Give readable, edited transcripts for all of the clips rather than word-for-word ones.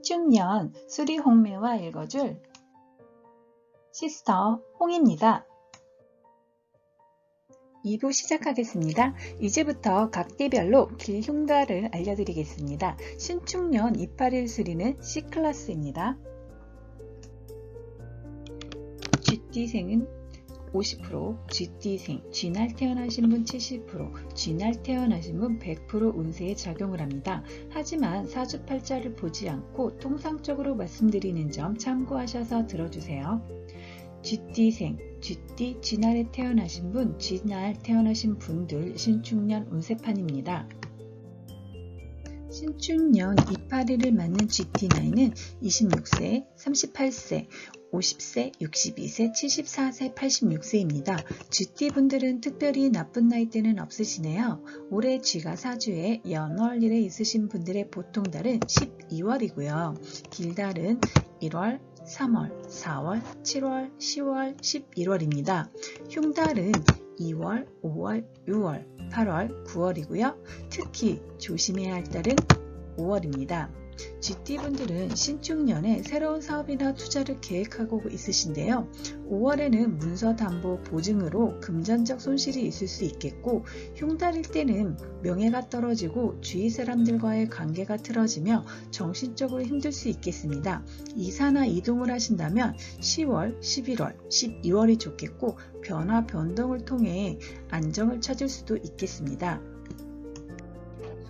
신축년 수리홍매와 읽어줄 시스터 홍입니다. 2부 시작하겠습니다. 이제부터 각 띠별로 길 흉달을 알려드리겠습니다. 신축년 281 수리는 C클래스입니다. 쥐띠생은 50%, 쥐띠생, 쥐날 태어나신 분 70%, 쥐날 태어나신 분 100% 운세에 작용을 합니다. 하지만 사주팔자를 보지 않고 통상적으로 말씀드리는 점 참고하셔서 들어주세요. 쥐띠생, 쥐띠, 쥐날에 태어나신 분, 쥐날 태어나신 분들 신축년 운세판입니다. 신축년 281을 맞는 쥐띠 나이는 26세, 38세, 50세, 62세, 74세, 86세입니다. 쥐띠분들은 특별히 나쁜 나이대는 없으시네요. 올해 쥐가 사주에 연월일에 있으신 분들의 보통달은 12월이고요. 길달은 1월, 3월, 4월, 7월, 10월, 11월입니다. 흉달은 2월, 5월, 6월, 8월, 9월이고요. 특히 조심해야 할 달은 5월입니다. 쥐띠분들은 신축년에 새로운 사업이나 투자를 계획하고 있으신데요. 5월에는 문서 담보 보증으로 금전적 손실이 있을 수 있겠고, 흉달일 때는 명예가 떨어지고 주위 사람들과의 관계가 틀어지며 정신적으로 힘들 수 있겠습니다. 이사나 이동을 하신다면 10월, 11월, 12월이 좋겠고, 변화 변동을 통해 안정을 찾을 수도 있겠습니다.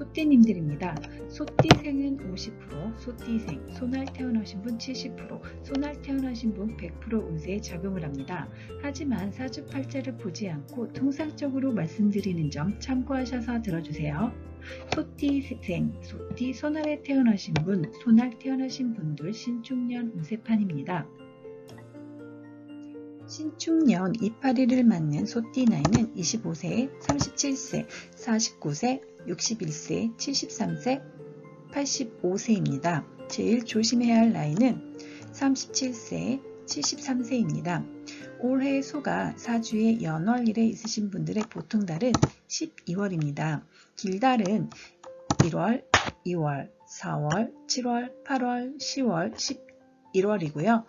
소띠님들입니다. 소띠생은 50%, 소띠생, 소날 태어나신 분 70%, 소날 태어나신 분 100% 운세에 작용을 합니다. 하지만 사주팔자를 보지 않고 통상적으로 말씀드리는 점 참고하셔서 들어주세요. 소띠생, 소띠, 소날에 태어나신 분, 소날 태어나신 분들 신축년 운세판입니다. 신축년 281을 맞는 소띠 나이는 25세, 37세, 49세, 61세, 73세, 85세입니다. 제일 조심해야 할 나이는 37세, 73세입니다. 올해 소가 사주의 연월일에 있으신 분들의 보통달은 12월입니다. 길달은 1월, 2월, 4월, 7월, 8월, 10월, 11월이고요.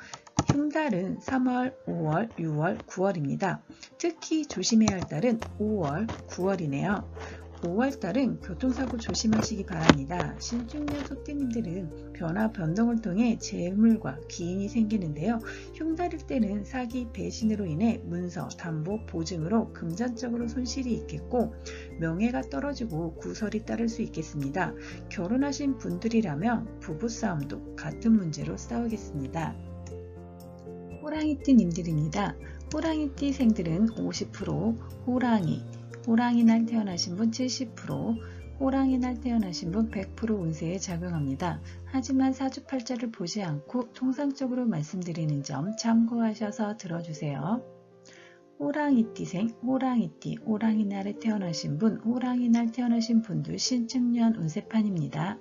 흉달은 3월, 5월, 6월, 9월입니다. 특히 조심해야 할 달은 5월, 9월이네요. 5월달은 교통사고 조심하시기 바랍니다. 신축년 소띠님들은 변화 변동을 통해 재물과 기인이 생기는데요. 흉달일 때는 사기, 배신으로 인해 문서, 담보, 보증으로 금전적으로 손실이 있겠고, 명예가 떨어지고 구설이 따를 수 있겠습니다. 결혼하신 분들이라면 부부싸움도 같은 문제로 싸우겠습니다. 호랑이띠님들입니다. 호랑이띠생들은 50%, 호랑이 날 태어나신 분 70%, 호랑이 날 태어나신 분 100% 운세에 작용합니다. 하지만 사주팔자를 보지 않고 통상적으로 말씀드리는 점 참고하셔서 들어주세요. 호랑이띠생, 호랑이띠, 호랑이 날에 태어나신 분, 호랑이 날 태어나신 분들 신축년 운세판입니다.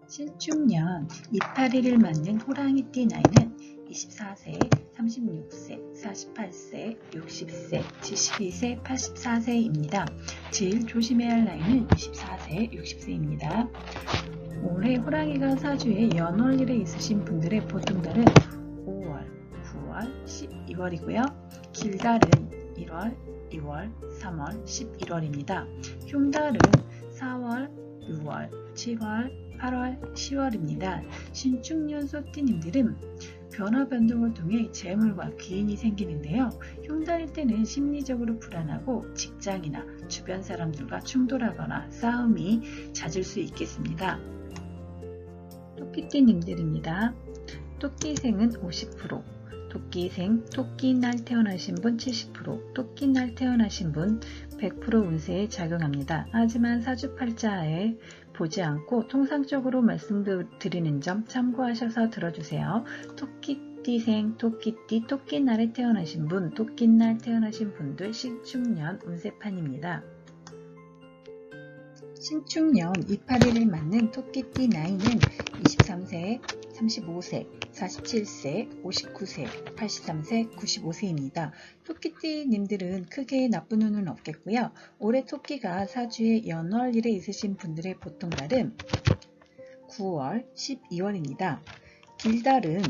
신축년 281을 맞는 호랑이띠 나이는 24세, 36세, 48세, 60세, 72세, 84세입니다. 제일 조심해야 할 나이는 24세, 60세입니다. 올해 호랑이가 사주에 연월일에 있으신 분들의 보통달은 5월, 9월, 12월이고요. 길달은 1월, 2월, 3월, 11월입니다. 흉달은 4월, 6월, 7월, 8월, 10월입니다. 신축년 소띠님들은 변화 변동을 통해 재물과 기인이 생기는데요. 흉달일 때는 심리적으로 불안하고 직장이나 주변 사람들과 충돌하거나 싸움이 잦을 수 있겠습니다. 토끼띠님들입니다. 토끼생은 50%, 토끼생, 토끼날 태어나신 분 70%, 토끼날 태어나신 분 100% 운세에 작용합니다. 하지만 사주팔자에 보지 않고 통상적으로 말씀드리는 점 참고하셔서 들어주세요. 토끼띠생, 토끼띠, 토끼날에 태어나신 분, 토끼날 태어나신 분들 신축년 운세판입니다. 신축년 281을 맞는 토끼띠 나이는 23세, 35세, 47세, 59세, 83세, 95세입니다. 토끼띠님들은 크게 나쁜 운은 없겠고요. 올해 토끼가 사주의 연월일에 있으신 분들의 보통달은 9월, 12월입니다. 길달은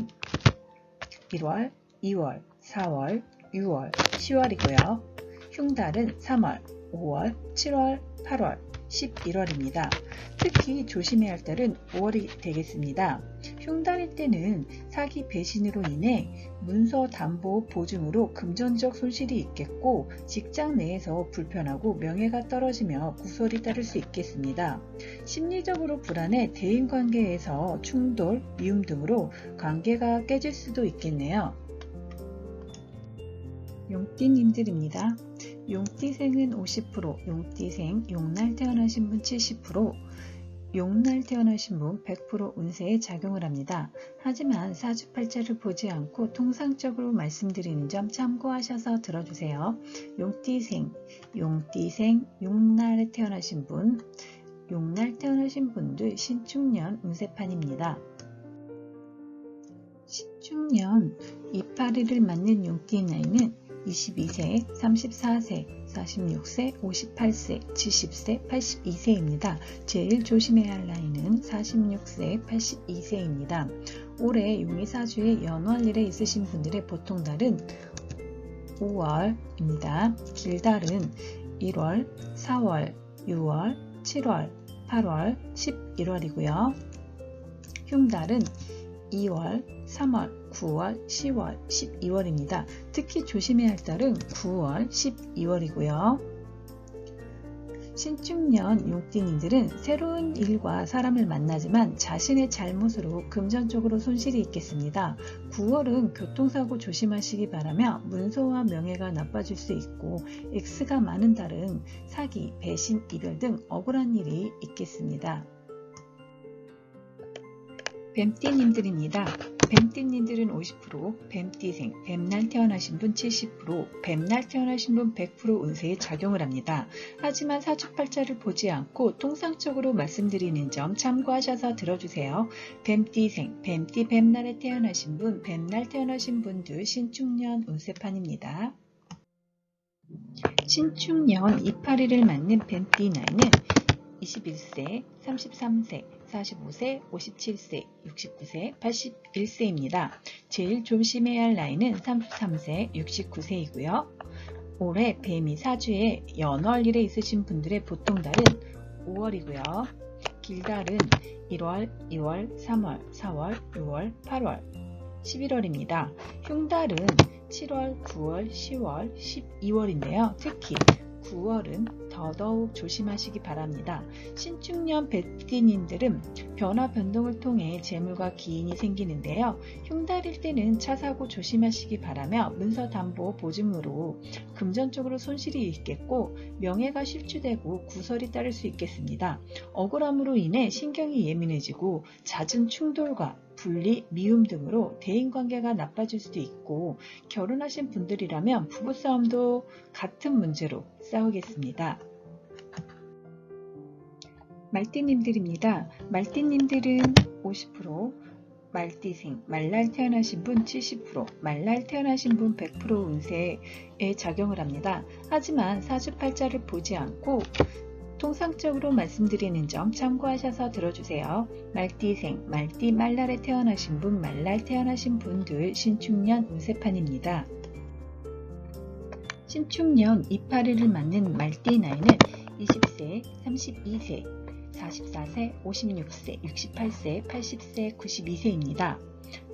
1월, 2월, 4월, 6월, 10월이고요. 흉달은 3월, 5월, 7월, 8월, 11월입니다. 특히 조심해야 할 달은 5월이 되겠습니다. 흉달일 때는 사기 배신으로 인해 문서 담보 보증으로 금전적 손실이 있겠고 직장 내에서 불편하고 명예가 떨어지며 구설이 따를 수 있겠습니다. 심리적으로 불안해 대인관계에서 충돌, 미움 등으로 관계가 깨질 수도 있겠네요. 용띠님들입니다. 용띠생은 50%, 용띠생, 용날 태어나신 분 70%, 용날 태어나신 분 100% 운세에 작용을 합니다. 하지만 사주팔자를 보지 않고 통상적으로 말씀드리는 점 참고하셔서 들어주세요. 용띠생, 용날에 태어나신 분, 용날 태어나신 분들 신축년 운세판입니다. 신축년 이파리를 맞는 용띠 나이는 22세, 34세, 46세, 58세, 70세, 82세입니다. 제일 조심해야 할 나이는 46세, 82세입니다. 올해 용의사주에 연월일에 있으신 분들의 보통달은 5월입니다. 길달은 1월, 4월, 6월, 7월, 8월, 11월이고요. 흉달은 2월, 3월, 9월, 10월, 12월입니다. 특히 조심해야 할 달은 9월, 12월이고요. 신축년 용띠님들은 새로운 일과 사람을 만나지만 자신의 잘못으로 금전적으로 손실이 있겠습니다. 9월은 교통사고 조심하시기 바라며 문서와 명예가 나빠질 수 있고 X가 많은 달은 사기, 배신, 이별 등 억울한 일이 있겠습니다. 뱀띠님들입니다. 뱀띠님들은 50%, 뱀띠생, 뱀날 태어나신 분 70%, 뱀날 태어나신 분 100% 운세에 작용을 합니다. 하지만 사주팔자를 보지 않고 통상적으로 말씀드리는 점 참고하셔서 들어주세요. 뱀띠생, 뱀날에 태어나신 분, 뱀날 태어나신 분들 신축년 운세판입니다. 신축년 이파리를 맞는 뱀띠 나이는 21세, 33세, 45세, 57세, 69세, 81세입니다. 제일 조심해야 할 나이는 33세, 69세이고요. 올해 뱀이 사주에 연월일에 있으신 분들의 보통달은 5월이고요. 길달은 1월, 2월, 3월, 4월, 6월, 8월, 11월입니다. 흉달은 7월, 9월, 10월, 12월인데요. 특히 9월은 더더욱 조심하시기 바랍니다. 신축년 뱀띠님들은 변화 변동을 통해 재물과 기인이 생기는데요. 흉달일 때는 차 사고 조심하시기 바라며 문서 담보 보증으로 금전적으로 손실이 있겠고 명예가 실추되고 구설이 따를 수 있겠습니다. 억울함으로 인해 신경이 예민해지고 잦은 충돌과 분리, 미움 등으로 대인관계가 나빠질 수도 있고 결혼하신 분들이라면 부부싸움도 같은 문제로 싸우겠습니다. 말띠님들입니다. 말띠님들은 50%, 말띠생, 말날 태어나신 분 70%, 말날 태어나신 분 100% 운세에 작용을 합니다. 하지만 사주팔자를 보지 않고 통상적으로 말씀드리는 점 참고하셔서 들어주세요. 말띠생, 말날에 태어나신 분, 말날 태어나신 분들 신축년 운세판입니다. 신축년 이파리를 맞는 말띠 나이는 20세, 32세, 44세, 56세, 68세, 80세, 92세입니다.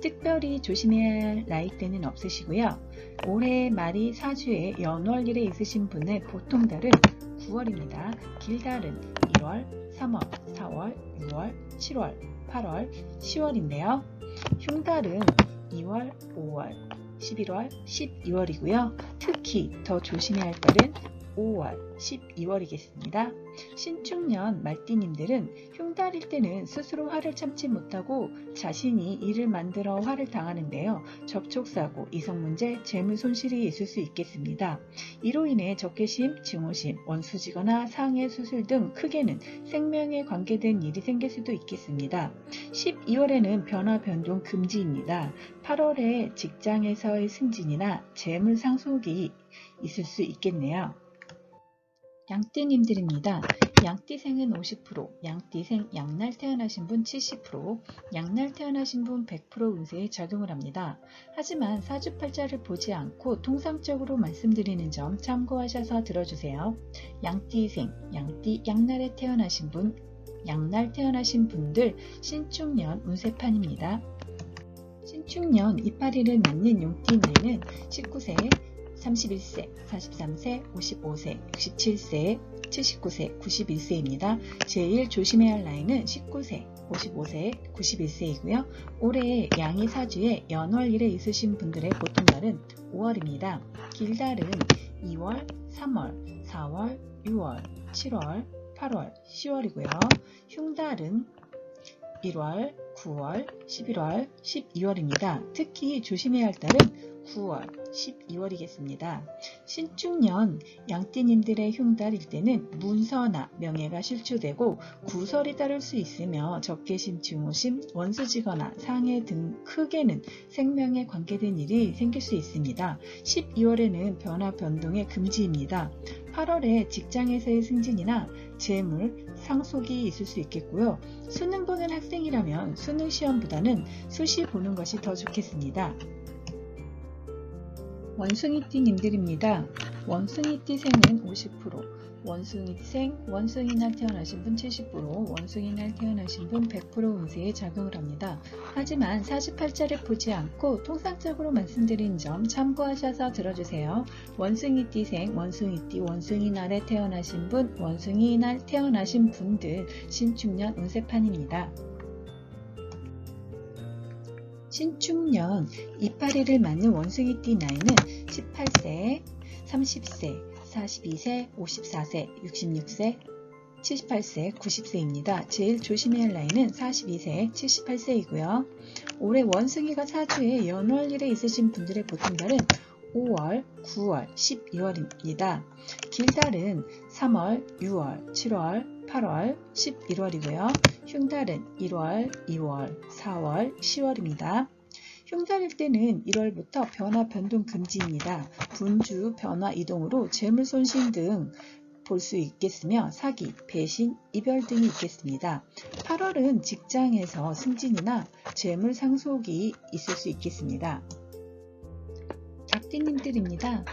특별히 조심해야 할 나이대는 없으시고요. 올해 말이 사주에 연월일에 있으신 분의 보통달은 9월입니다. 길달은 1월, 3월, 4월, 6월, 7월, 8월, 10월인데요. 흉달은 2월, 5월, 11월, 12월이고요. 특히 더 조심해야 할 달은 5월, 12월이겠습니다. 신축년 말띠님들은 흉달일 때는 스스로 화를 참지 못하고 자신이 일을 만들어 화를 당하는데요. 접촉사고, 이성문제, 재물 손실이 있을 수 있겠습니다. 이로 인해 적개심, 증오심, 원수지거나 상해 수술 등 크게는 생명에 관계된 일이 생길 수도 있겠습니다. 12월에는 변화 변동 금지입니다. 8월에 직장에서의 승진이나 재물 상속이 있을 수 있겠네요. 양띠님들입니다. 양띠생은 50%, 양띠생 양날 태어나신 분 70%, 양날 태어나신 분 100% 운세에 작용을 합니다. 하지만 사주팔자를 보지 않고 통상적으로 말씀드리는 점 참고하셔서 들어주세요. 양띠생, 양띠 양날에 태어나신 분, 양날 태어나신 분들 신축년 운세판입니다. 신축년 이파리를 맞는 용띠 나이는 19세, 31세, 43세, 55세, 67세, 79세, 91세입니다. 제일 조심해야 할 나이는 19세, 55세, 91세이고요. 올해 양이 사주에 연월일에 있으신 분들의 보통달은 5월입니다. 길달은 2월, 3월, 4월, 6월, 7월, 8월, 10월이고요. 흉달은 1월, 9월, 11월, 12월입니다. 특히 조심해야 할 달은 9월, 12월이겠습니다. 신축년 양띠님들의 흉달일 때는 문서나 명예가 실추되고 구설이 따를 수 있으며 적개심, 증오심, 원수지거나 상해 등 크게는 생명에 관계된 일이 생길 수 있습니다. 12월에는 변화 변동의 금지입니다. 8월에 직장에서의 승진이나 재물, 상속이 있을 수 있겠고요. 수능 보는 학생이라면 수능 시험보다는 수시 보는 것이 더 좋겠습니다. 원숭이띠님들입니다. 원숭이띠생은 50%, 원숭이생, 원숭이날 태어나신 분 70%, 원숭이날 태어나신 분 100% 운세에 작용을 합니다. 하지만 사주팔자를 보지 않고 통상적으로 말씀드린 점 참고하셔서 들어주세요. 원숭이띠생, 원숭이띠, 원숭이날에 태어나신 분, 원숭이날 태어나신 분들 신축년 운세판입니다. 신축년 이파리를 맞는 원숭이띠 나이는 18세, 30세, 42세, 54세, 66세, 78세, 90세입니다. 제일 조심해야 할 나이는 42세, 78세이고요. 올해 원숭이가 사주에 연월일에 있으신 분들의 보통달은 5월, 9월, 12월입니다. 길달은 3월, 6월, 7월, 8월, 11월이고요. 흉달은 1월, 2월, 4월, 10월입니다. 흉달일 때는 1월부터 변화 변동 금지입니다. 분주, 변화, 이동으로 재물 손실 등 볼 수 있겠으며 사기, 배신, 이별 등이 있겠습니다. 8월은 직장에서 승진이나 재물 상속이 있을 수 있겠습니다. 닭띠님들입니다.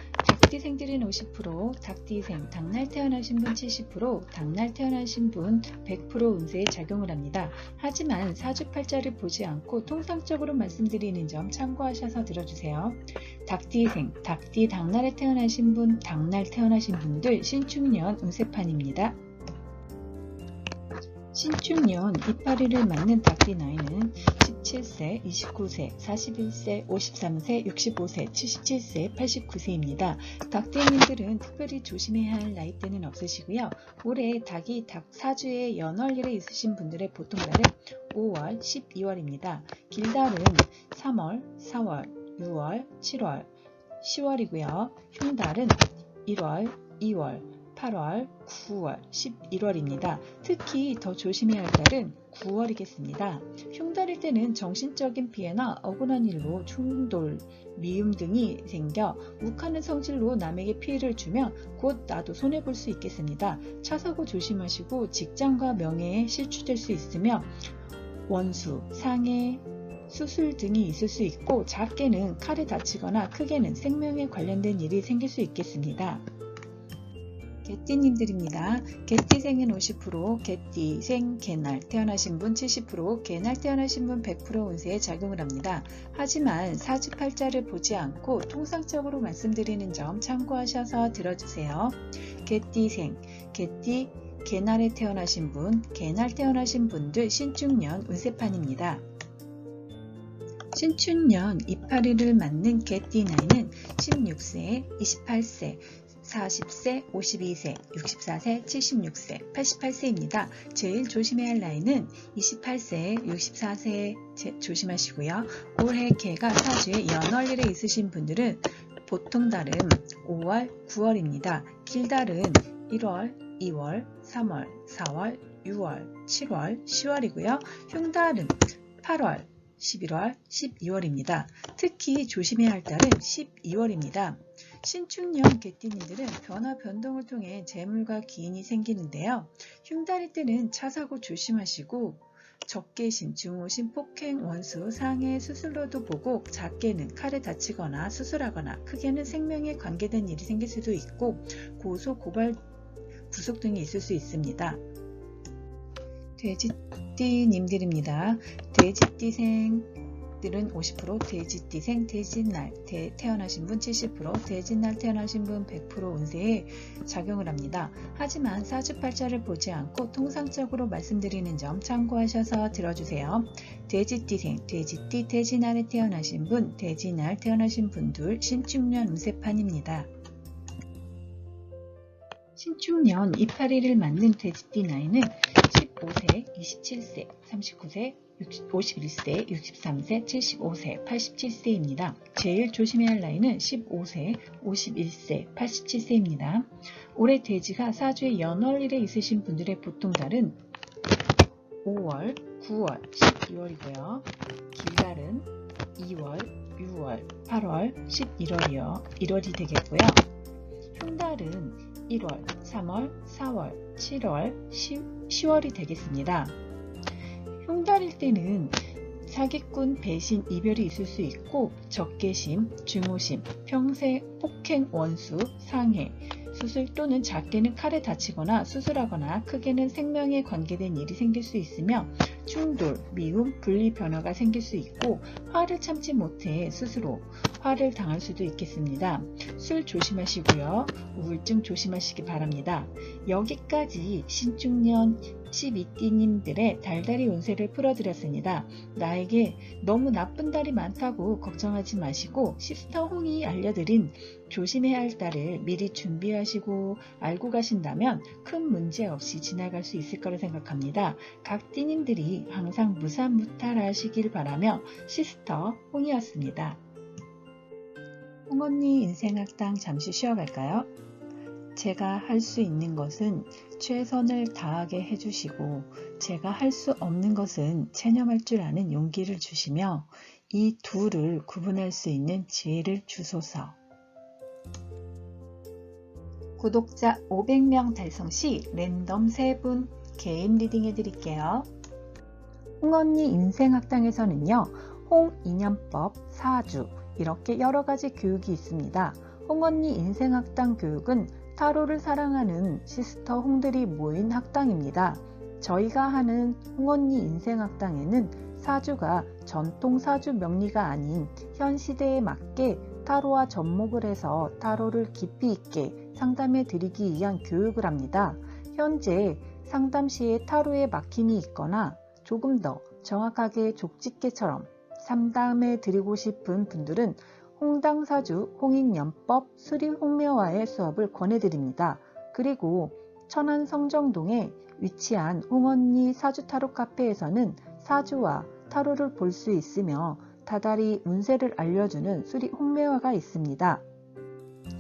닭띠생들은 50%, 닭띠생, 닭날 태어나신 분 70%, 닭날 태어나신 분 100% 운세에 작용을 합니다. 하지만 사주팔자를 보지 않고 통상적으로 말씀드리는 점 참고하셔서 들어주세요. 닭띠생, 닭띠, 닭날에 태어나신 분, 닭날 태어나신 분들 신축년 운세판입니다. 신축년 이파리를 맞는 닭띠 나이는 17세, 29세, 41세, 53세, 65세, 77세, 89세입니다. 닭띠님들은 특별히 조심해야 할 나이대는 없으시고요. 올해 닭이 닭 사주에 연월일에 있으신 분들의 보통달은 5월, 12월입니다. 길달은 3월, 4월, 6월, 7월, 10월이고요. 흉달은 1월, 2월, 8월, 9월, 11월입니다. 특히 더 조심해야 할 달은 9월이겠습니다. 흉달일 때는 정신적인 피해나 억울한 일로 충돌, 미움 등이 생겨 욱하는 성질로 남에게 피해를 주면 곧 나도 손해볼 수 있겠습니다. 차사고 조심하시고 직장과 명예에 실추될 수 있으며 원수, 상해, 수술 등이 있을 수 있고 작게는 칼에 다치거나 크게는 생명에 관련된 일이 생길 수 있겠습니다. 개띠님들입니다. 개띠생은 50%, 개띠생, 개날 태어나신 분 70%, 개날 태어나신 분 100% 운세에 작용을 합니다. 하지만 사주팔자를 보지 않고 통상적으로 말씀드리는 점 참고하셔서 들어주세요. 개띠생, 개띠, 개날에 태어나신 분, 개날 태어나신 분들 신축년 운세판입니다. 신축년 이파리를 맞는 개띠 나이는 16세, 28세, 40세, 52세, 64세, 76세, 88세입니다. 제일 조심해야 할 나이는 28세, 64세 조심하시고요. 올해 개가 사주에 연월일에 있으신 분들은 보통달은 5월, 9월입니다. 길달은 1월, 2월, 3월, 4월, 6월, 7월, 10월이고요. 흉달은 8월, 11월, 12월입니다. 특히 조심해야 할 달은 12월입니다. 신축년 개띠님들은 변화 변동을 통해 재물과 기인이 생기는데요. 흉달일 때는 차 사고 조심하시고 적개심, 중호심, 폭행, 원수, 상해, 수술로도 보고 작게는 칼에 다치거나 수술하거나 크게는 생명에 관계된 일이 생길 수도 있고 고소, 고발, 구속 등이 있을 수 있습니다. 돼지띠님들입니다. 돼지띠생들은 50%, 돼지띠생, 돼지날 태어나신 분 70%, 돼지날 태어나신 분 100% 운세에 작용을 합니다. 하지만 사주팔자를 보지 않고 통상적으로 말씀드리는 점 참고하셔서 들어주세요. 돼지띠생, 돼지띠, 돼지날에 태어나신 분, 돼지날 태어나신 분들 신축년 운세판입니다. 신축년 281을 맞는 돼지띠 나이는 15세, 27세, 39세, 51세, 63세, 75세, 87세입니다. 제일 조심해야 할 나이는 15세, 51세, 87세입니다. 올해 돼지가 사주의 연월일에 있으신 분들의 보통달은 5월, 9월, 12월이고요. 길달은 2월, 6월, 8월, 11월이 되겠고요. 흉달은 1월, 3월, 4월, 7월, 10월이 되겠습니다. 흉달일 때는 사기꾼, 배신, 이별이 있을 수 있고 적개심, 중호심, 평생, 폭행, 원수, 상해, 수술 또는 작게는 칼에 다치거나 수술하거나 크게는 생명에 관계된 일이 생길 수 있으며 충돌, 미움, 분리 변화가 생길 수 있고 화를 참지 못해 스스로 화를 당할 수도 있겠습니다. 술 조심하시고요. 우울증 조심하시기 바랍니다. 여기까지 신축년 12띠님들의 달달이 운세를 풀어드렸습니다. 나에게 너무 나쁜 달이 많다고 걱정하지 마시고 시스터 홍이 알려드린 조심해야 할 달을 미리 준비하시고 알고 가신다면 큰 문제 없이 지나갈 수 있을 거라 생각합니다. 각 띠님들이 항상 무사무탈하시길 바라며 시스터 홍이었습니다. 홍언니 인생학당 잠시 쉬어갈까요? 제가 할 수 있는 것은 최선을 다하게 해주시고 제가 할 수 없는 것은 체념할 줄 아는 용기를 주시며 이 둘을 구분할 수 있는 지혜를 주소서. 구독자 500명 달성 시 랜덤 3분 개인 리딩 해드릴게요. 홍언니 인생학당에서는요. 홍인연법, 사주 이렇게 여러가지 교육이 있습니다. 홍언니 인생학당 교육은 타로를 사랑하는 시스터 홍들이 모인 학당입니다. 저희가 하는 홍언니 인생학당에는 사주가 전통 사주 명리가 아닌 현 시대에 맞게 타로와 접목을 해서 타로를 깊이 있게 상담해 드리기 위한 교육을 합니다. 현재 상담 시에 타로에 막힘이 있거나 조금 더 정확하게 족집게처럼 상담해 드리고 싶은 분들은 홍당사주 홍인연법 수리홍묘화의 수업을 권해드립니다. 그리고 천안 성정동에 위치한 홍언니 사주타로 카페에서는 사주와 타로를 볼 수 있으며 다달이 운세를 알려주는 수리홍묘화가 있습니다.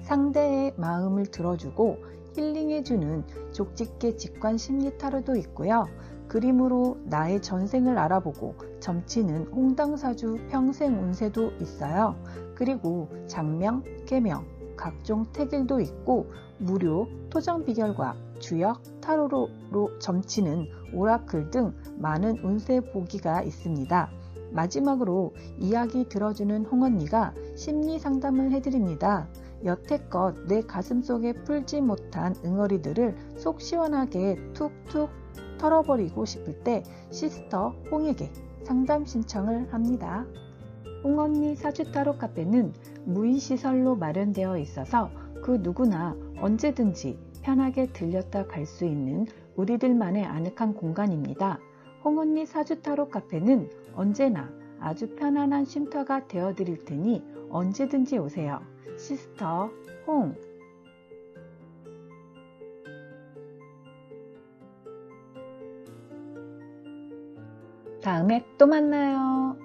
상대의 마음을 들어주고 힐링해주는 족집게 직관 심리 타로도 있고요. 그림으로 나의 전생을 알아보고 점치는 홍당사주 평생 운세도 있어요. 그리고 장명, 계명, 각종 태길도 있고 무료 토정 비결과 주역, 타로로 점치는 오라클 등 많은 운세 보기가 있습니다. 마지막으로 이야기 들어주는 홍언니가 심리 상담을 해드립니다. 여태껏 내 가슴속에 풀지 못한 응어리들을 속 시원하게 툭툭 털어버리고 싶을 때 시스터 홍에게 상담 신청을 합니다. 홍언니 사주타로 카페는 무인시설로 마련되어 있어서 그 누구나 언제든지 편하게 들렸다 갈 수 있는 우리들만의 아늑한 공간입니다. 홍언니 사주타로 카페는 언제나 아주 편안한 쉼터가 되어드릴 테니 언제든지 오세요. 시스터 홍. 다음에 또 만나요.